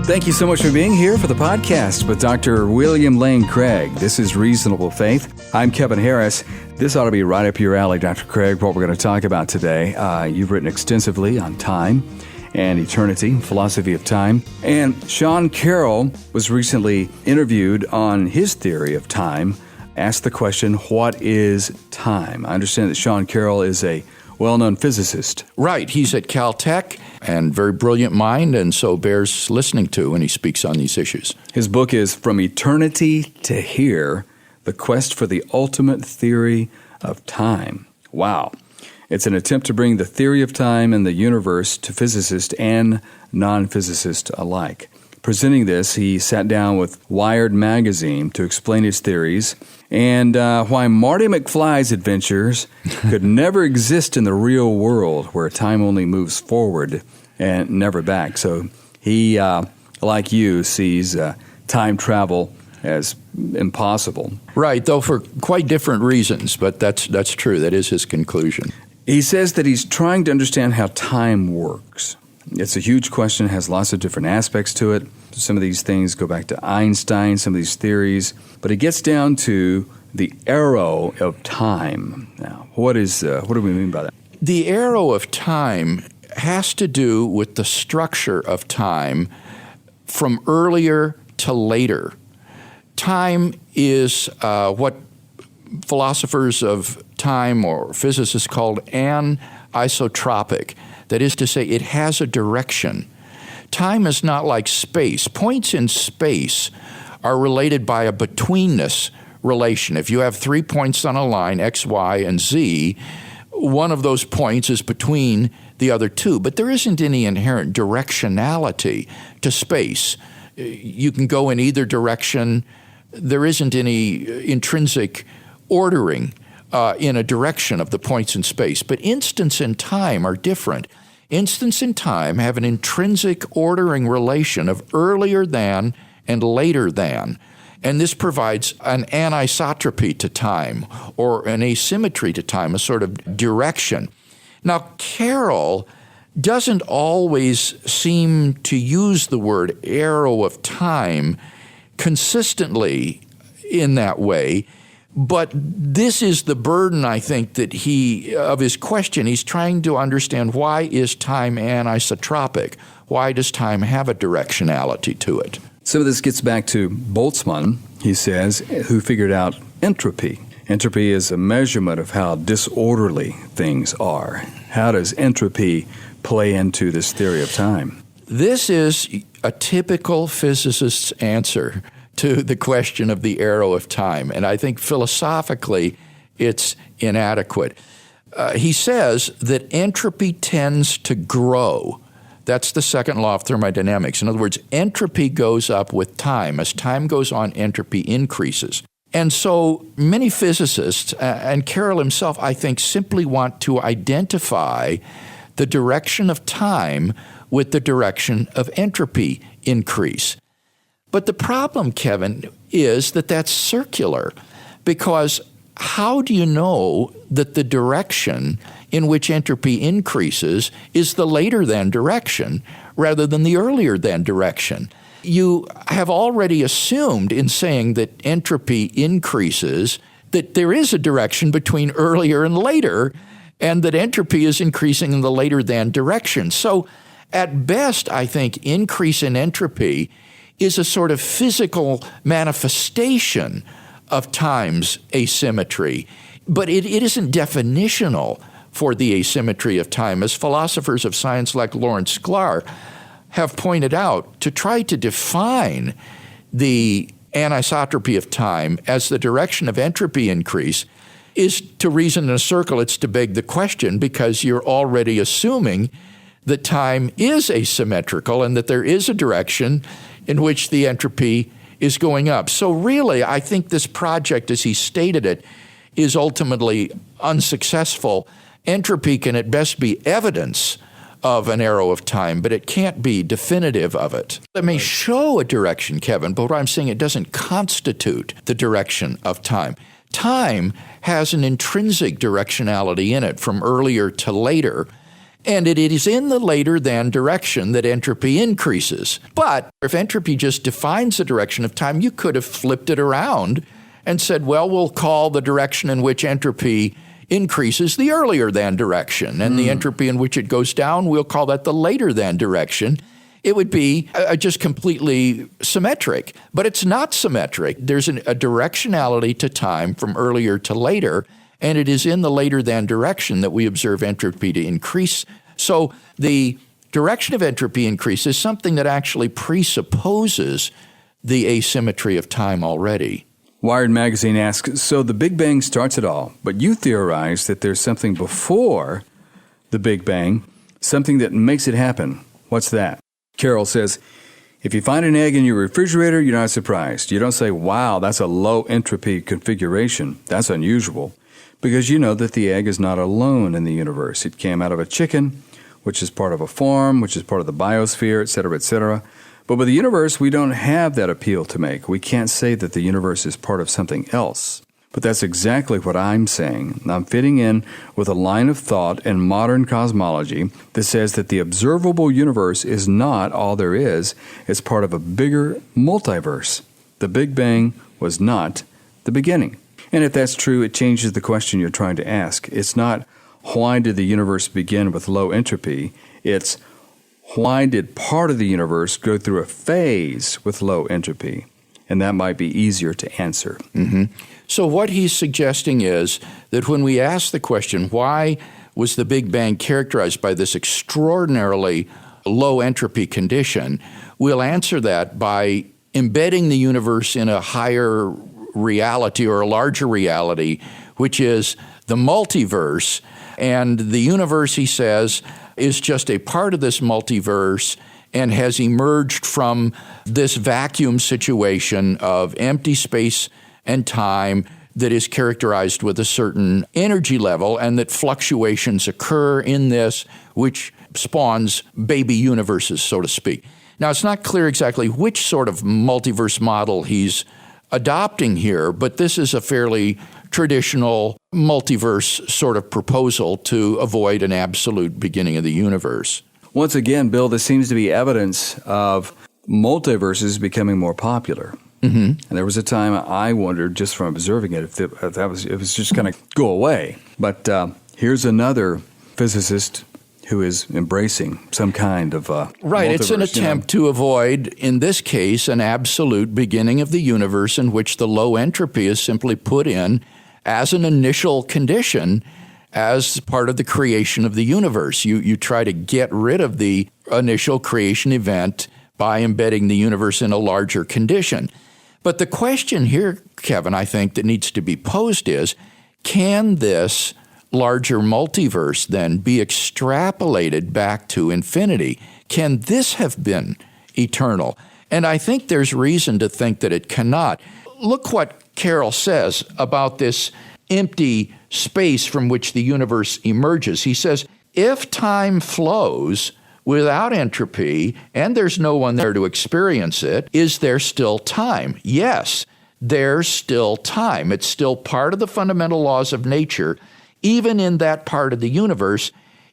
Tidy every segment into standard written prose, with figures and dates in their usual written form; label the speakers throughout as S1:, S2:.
S1: Thank you so much for being here for the podcast with Dr. William Lane Craig. This is Reasonable Faith. I'm Kevin Harris. This ought to be right up your alley, Dr. Craig, what we're going to talk about today. You've written extensively on time and eternity, philosophy of time. And Sean Carroll was recently interviewed on his theory of time, asked the question, what is time? I understand that Sean Carroll is a well-known physicist.
S2: Right. He's at Caltech and very brilliant mind, and so bears listening to when he speaks on these issues.
S1: His book is From Eternity to Here, The Quest for the Ultimate Theory of Time. Wow. It's an attempt to bring the theory of time and the universe to physicists and non-physicists alike. Presenting this, he sat down with Wired magazine to explain his theories and why Marty McFly's adventures could never exist in the real world where time only moves forward and never back. So he, like you, sees time travel as impossible.
S2: Right, though for quite different reasons, but that's true. That is his conclusion.
S1: He says that he's trying to understand how time works. It's a huge question, has lots of different aspects to it. Some of these things go back to Einstein, some of these theories. But it gets down to the arrow of time. Now, what do we mean by that?
S2: The arrow of time has to do with the structure of time from earlier to later. Time is what philosophers of time or physicists called anisotropic. That is to say, it has a direction. Time is not like space. Points in space are related by a betweenness relation. If you have 3 points on a line, X, Y, and Z, one of those points is between the other two. But there isn't any inherent directionality to space. You can go in either direction. There isn't any intrinsic ordering in a direction of the points in space. But instants in time are different. Instants in time have an intrinsic ordering relation of earlier than and later than. And this provides an anisotropy to time or an asymmetry to time, a sort of direction. Now, Carroll doesn't always seem to use the word arrow of time consistently in that way. But this is the burden, I think, that of his question. He's trying to understand, why is time anisotropic? Why does time have a directionality to it?
S1: Some of this gets back to Boltzmann, he says, who figured out entropy. Entropy is a measurement of how disorderly things are. How does entropy play into this theory of time?
S2: This is a typical physicist's answer to the question of the arrow of time. And I think philosophically it's inadequate. He says that entropy tends to grow. That's the second law of thermodynamics. In other words, entropy goes up with time. As time goes on, entropy increases. And so many physicists, and Carroll himself, I think, simply want to identify the direction of time with the direction of entropy increase. But the problem, Kevin, is that that's circular, because how do you know that the direction in which entropy increases is the later than direction rather than the earlier than direction? You have already assumed in saying that entropy increases that there is a direction between earlier and later, and that entropy is increasing in the later than direction. So at best, I think increase in entropy is a sort of physical manifestation of time's asymmetry. But it isn't definitional for the asymmetry of time, as philosophers of science like Lawrence Sklar have pointed out. To try to define the anisotropy of time as the direction of entropy increase is to reason in a circle. It's to beg the question, because you're already assuming that time is asymmetrical and that there is a direction in which the entropy is going up. So really, I think this project, as he stated it, is ultimately unsuccessful. Entropy can at best be evidence of an arrow of time, but it can't be definitive of it. It may show a direction, Kevin, but what I'm saying, it doesn't constitute the direction of time. Time has an intrinsic directionality in it from earlier to later, And it is in the later than direction that entropy increases. But if entropy just defines the direction of time, you could have flipped it around and said, well, we'll call the direction in which entropy increases the earlier than direction, and the entropy in which it goes down, we'll call that the later than direction. It would be just completely symmetric, but it's not symmetric. There's a directionality to time from earlier to later, and it is in the later than direction that we observe entropy to increase. So the direction of entropy increase is something that actually presupposes the asymmetry of time already.
S1: Wired Magazine asks, so the Big Bang starts it all, but you theorize that there's something before the Big Bang, something that makes it happen. What's that? Carol says, if you find an egg in your refrigerator, you're not surprised. You don't say, wow, that's a low entropy configuration. That's unusual. Because you know that the egg is not alone in the universe. It came out of a chicken, which is part of a farm, which is part of the biosphere, etc., etc. But with the universe, we don't have that appeal to make. We can't say that the universe is part of something else. But that's exactly what I'm saying. I'm fitting in with a line of thought in modern cosmology that says that the observable universe is not all there is. It's part of a bigger multiverse. The Big Bang was not the beginning. And if that's true, it changes the question you're trying to ask. It's not, why did the universe begin with low entropy? It's, why did part of the universe go through a phase with low entropy? And that might be easier to answer.
S2: So what he's suggesting is that when we ask the question, why was the Big Bang characterized by this extraordinarily low entropy condition, we'll answer that by embedding the universe in a higher reality or a larger reality, which is the multiverse. And the universe, he says, is just a part of this multiverse and has emerged from this vacuum situation of empty space and time that is characterized with a certain energy level, and that fluctuations occur in this, which spawns baby universes, so to speak. Now, it's not clear exactly which sort of multiverse model he's adopting here, but this is a fairly traditional multiverse sort of proposal to avoid an absolute beginning of the universe.
S1: Once again, Bill, this seems to be evidence of multiverses becoming more popular. And there was a time I wondered, just from observing it, if it was just going to go away. But here's another physicist who is embracing some kind of
S2: right. It's an attempt to avoid, in this case, an absolute beginning of the universe in which the low entropy is simply put in as an initial condition as part of the creation of the universe. You try to get rid of the initial creation event by embedding the universe in a larger condition. But the question here, Kevin, I think that needs to be posed is, can this larger multiverse then be extrapolated back to infinity? Can this have been eternal? And I think there's reason to think that it cannot. Look what Carroll says about this empty space from which the universe emerges. He says, if time flows without entropy, and there's no one there to experience it, is there still time? Yes, there's still time. It's still part of the fundamental laws of nature, even in that part of the universe.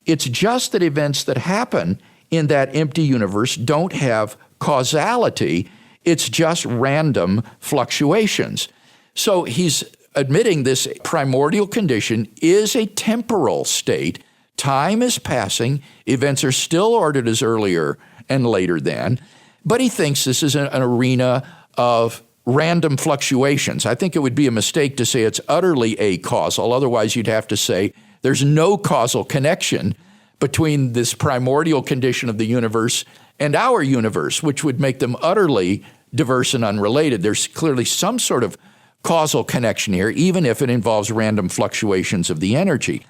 S2: It's just that events that happen in that empty universe don't have causality. It's just random fluctuations. So he's admitting this primordial condition is a temporal state. Time is passing. Events are still ordered as earlier and later than. But he thinks this is an arena of random fluctuations. I think it would be a mistake to say it's utterly acausal. Otherwise, you'd have to say there's no causal connection between this primordial condition of the universe and our universe, which would make them utterly diverse and unrelated. There's clearly some sort of causal connection here, even if it involves random fluctuations of the energy.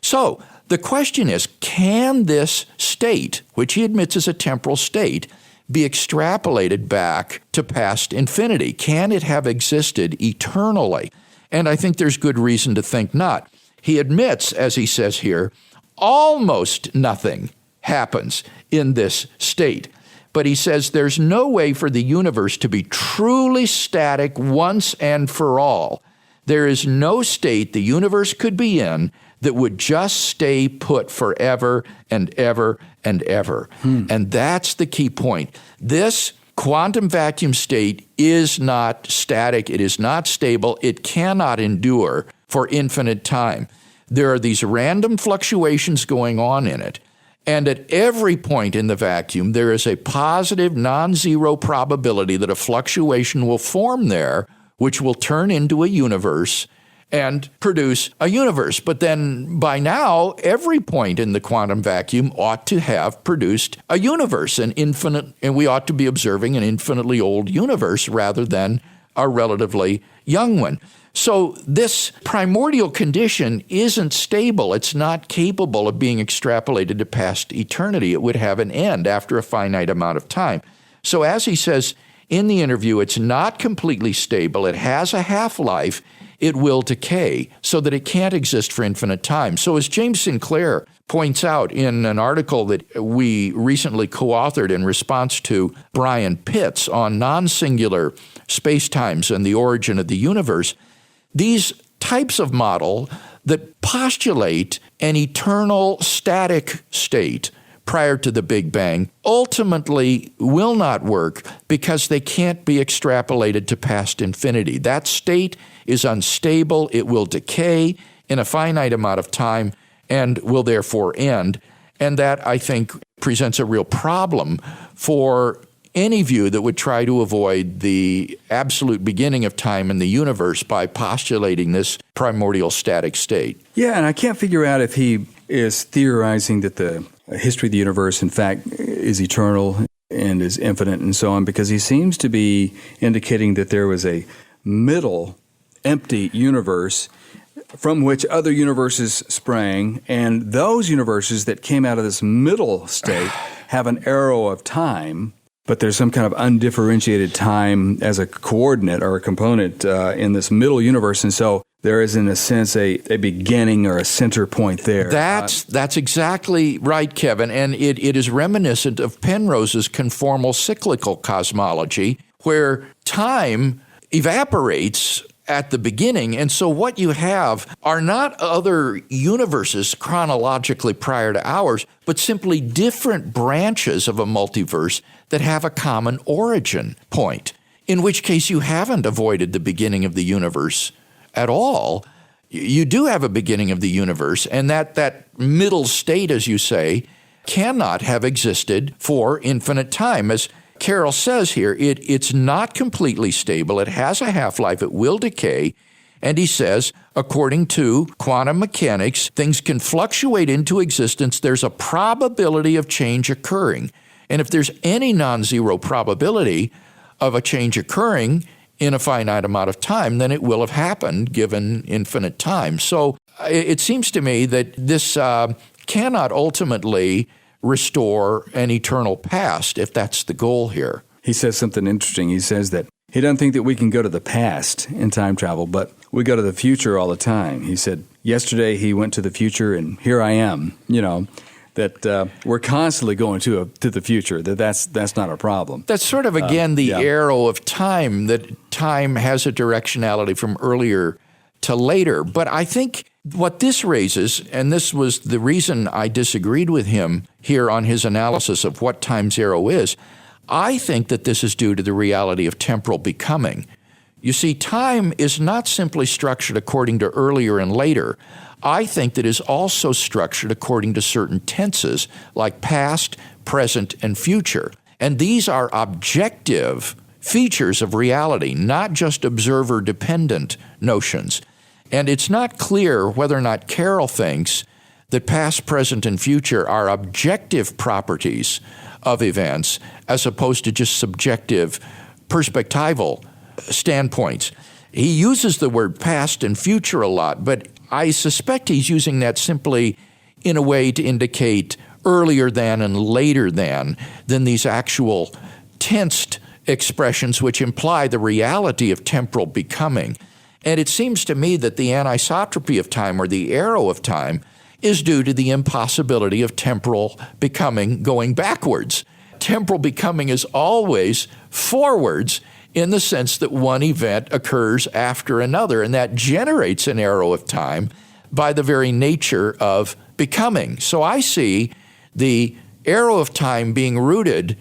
S2: So the question is, can this state, which he admits is a temporal state, be extrapolated back to past infinity? Can it have existed eternally? And I think there's good reason to think not. He admits, as he says here, almost nothing happens in this state. But he says there's no way for the universe to be truly static once and for all. There is no state the universe could be in that would just stay put forever and ever and ever. And that's the key point. This quantum vacuum state is not static. It is not stable. It cannot endure for infinite time. There are these random fluctuations going on in it. And at every point in the vacuum, there is a positive non-zero probability that a fluctuation will form there, which will turn into a universe and produce a universe. But then by now, every point in the quantum vacuum ought to have produced a universe, and we ought to be observing an infinitely old universe rather than a relatively young one. So this primordial condition isn't stable. It's not capable of being extrapolated to past eternity. It would have an end after a finite amount of time. So as he says in the interview, it's not completely stable. It has a half-life. It will decay so that it can't exist for infinite time. So as James Sinclair points out in an article that we recently co-authored in response to Brian Pitt's on non-singular spacetimes and the origin of the universe, these types of model that postulate an eternal static state prior to the Big Bang ultimately will not work because they can't be extrapolated to past infinity. That state is unstable. It will decay in a finite amount of time and will therefore end. And that, I think, presents a real problem for any view that would try to avoid the absolute beginning of time in the universe by postulating this primordial static state.
S1: Yeah, and I can't figure out if he is theorizing that the history of the universe, in fact, is eternal and is infinite and so on, because he seems to be indicating that there was a middle empty universe from which other universes sprang, and those universes that came out of this middle state have an arrow of time, but there's some kind of undifferentiated time as a coordinate or a component in this middle universe, and so there is, in a sense, a beginning or a center point there.
S2: That's exactly right, Kevin, and it is reminiscent of Penrose's conformal cyclical cosmology, where time evaporates at the beginning, and so what you have are not other universes chronologically prior to ours, but simply different branches of a multiverse that have a common origin point, in which case you haven't avoided the beginning of the universe at all. You do have a beginning of the universe, and that middle state, as you say, cannot have existed for infinite time. As Carroll says here, it's not completely stable. It has a half-life. It will decay. And he says, according to quantum mechanics, things can fluctuate into existence. There's a probability of change occurring. And if there's any non-zero probability of a change occurring in a finite amount of time, then it will have happened given infinite time. So it seems to me that this cannot ultimately restore an eternal past, if that's the goal here.
S1: He says something interesting. He says that he doesn't think that we can go to the past in time travel, but we go to the future all the time. He said, yesterday he went to the future, and here I am, that we're constantly going to the future, that's not a problem.
S2: That's sort of, again, the arrow of time, that time has a directionality from earlier to later. But I think what this raises, and this was the reason I disagreed with him here on his analysis of what time zero is, I think that this is due to the reality of temporal becoming. You see, time is not simply structured according to earlier and later. I think that it is also structured according to certain tenses, like past, present, and future. And these are objective features of reality, not just observer-dependent notions. And it's not clear whether or not Carroll thinks that past, present, and future are objective properties of events as opposed to just subjective perspectival standpoints. He uses the word past and future a lot, but I suspect he's using that simply in a way to indicate earlier than and later than these actual tensed expressions which imply the reality of temporal becoming. And it seems to me that the anisotropy of time, or the arrow of time, is due to the impossibility of temporal becoming going backwards. Temporal becoming is always forwards in the sense that one event occurs after another, and that generates an arrow of time by the very nature of becoming. So I see the arrow of time being rooted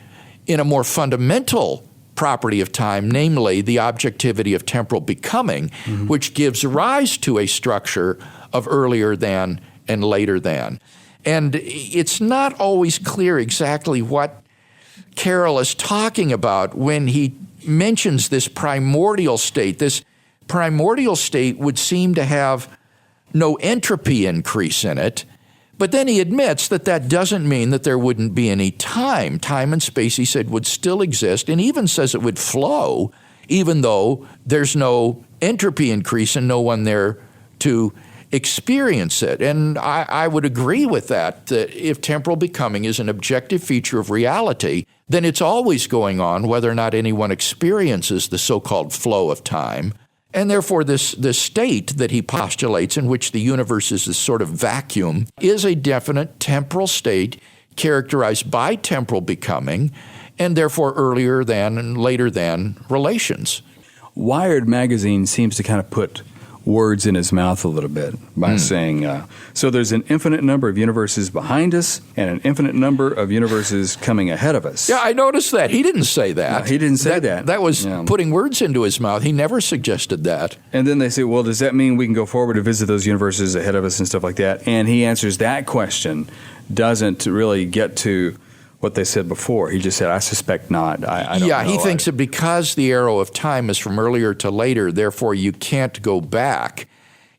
S2: in a more fundamental property of time, namely the objectivity of temporal becoming, which gives rise to a structure of earlier than and later than. And it's not always clear exactly what Carroll is talking about when he mentions this primordial state. This primordial state would seem to have no entropy increase in it, but then he admits that that doesn't mean that there wouldn't be any time. Time and space, he said, would still exist, and even says it would flow, even though there's no entropy increase and no one there to experience it. And I would agree with that if temporal becoming is an objective feature of reality, then it's always going on whether or not anyone experiences the so-called flow of time. And therefore, this state that he postulates in which the universe is this sort of vacuum is a definite temporal state characterized by temporal becoming and therefore earlier than and later than relations.
S1: Wired magazine seems to kind of put words in his mouth a little bit by saying, so there's an infinite number of universes behind us and an infinite number of universes coming ahead of us.
S2: Yeah, I noticed that. He didn't say that.
S1: No, he didn't say that.
S2: That was putting words into his mouth. He never suggested that.
S1: And then they say, well, does that mean we can go forward to visit those universes ahead of us and stuff like that? And he answers that question, doesn't really get to what they said before. He just said, I suspect not. I don't know.
S2: He thinks that because the arrow of time is from earlier to later, therefore you can't go back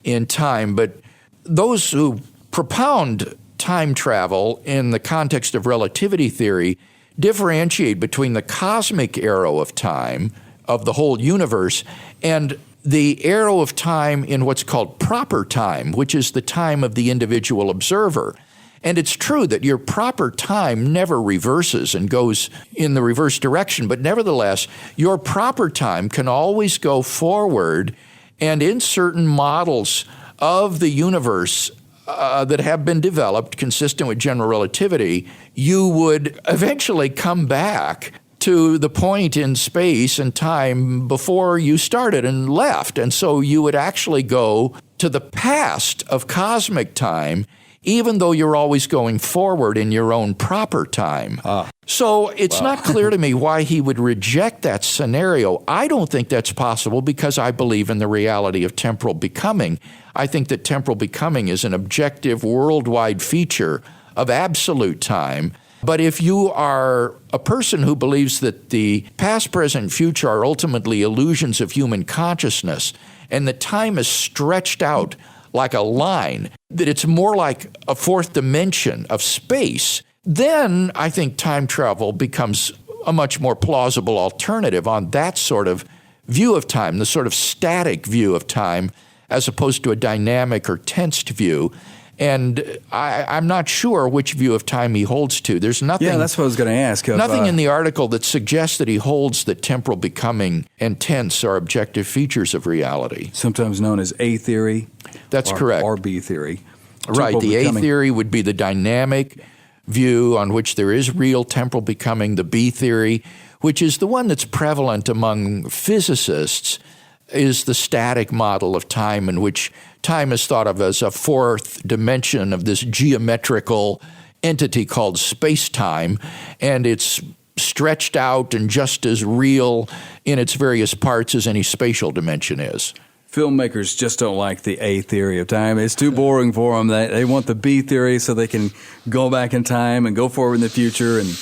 S2: in time. But those who propound time travel in the context of relativity theory differentiate between the cosmic arrow of time of the whole universe and the arrow of time in what's called proper time, which is the time of the individual observer. And it's true that your proper time never reverses and goes in the reverse direction, but nevertheless, your proper time can always go forward, and in certain models of the universe that have been developed consistent with general relativity, you would eventually come back to the point in space and time before you started and left. And so you would actually go to the past of cosmic time, even though you're always going forward in your own proper time. So it's not clear to me why he would reject that scenario. I don't think that's possible because I believe in the reality of temporal becoming. I think that temporal becoming is an objective worldwide feature of absolute time. But if you are a person who believes that the past, present, future are ultimately illusions of human consciousness, and that time is stretched out like a line, that it's more like a fourth dimension of space, then I think time travel becomes a much more plausible alternative on that sort of view of time, the sort of static view of time, as opposed to a dynamic or tensed view. And I'm not sure which view of time he holds to. There's nothing.
S1: Yeah, that's what I was going to ask.
S2: Nothing in the article that suggests that he holds that temporal becoming and tense are objective features of reality.
S1: Sometimes known as A theory.
S2: That's correct.
S1: Or B theory.
S2: Right. The A theory would be the dynamic view on which there is real temporal becoming. The B theory, which is the one that's prevalent among physicists, is the static model of time in which time is thought of as a fourth dimension of this geometrical entity called space-time, and it's stretched out and just as real in its various parts as any spatial dimension is.
S1: Filmmakers just don't like the A theory of time. It's too boring for them. They want the B theory so they can go back in time and go forward in the future and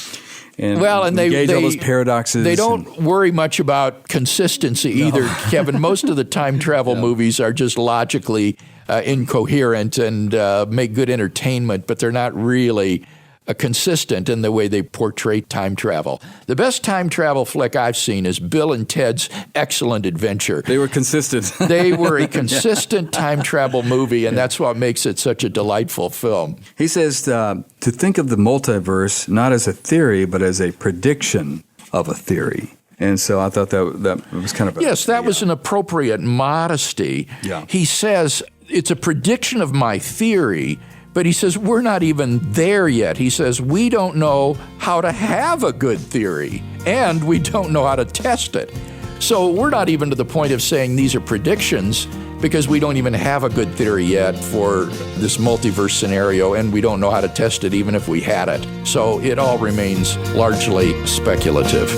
S1: engage all those paradoxes.
S2: They don't worry much about consistency either, Kevin. Most of the time travel movies are just logically incoherent and make good entertainment, but they're not really consistent in the way they portray time travel. The best time travel flick I've seen is Bill and Ted's Excellent Adventure.
S1: They were consistent.
S2: They were a consistent time travel movie, and that's what makes it such a delightful film.
S1: He says to think of the multiverse not as a theory, but as a prediction of a theory. And so I thought that was kind of
S2: that was an appropriate modesty.
S1: Yeah.
S2: He says it's a prediction of my theory, but he says, we're not even there yet. He says, we don't know how to have a good theory, and we don't know how to test it. So we're not even to the point of saying these are predictions. because we don't even have a good theory yet for this multiverse scenario, and we don't know how to test it even if we had it. So it all remains largely speculative.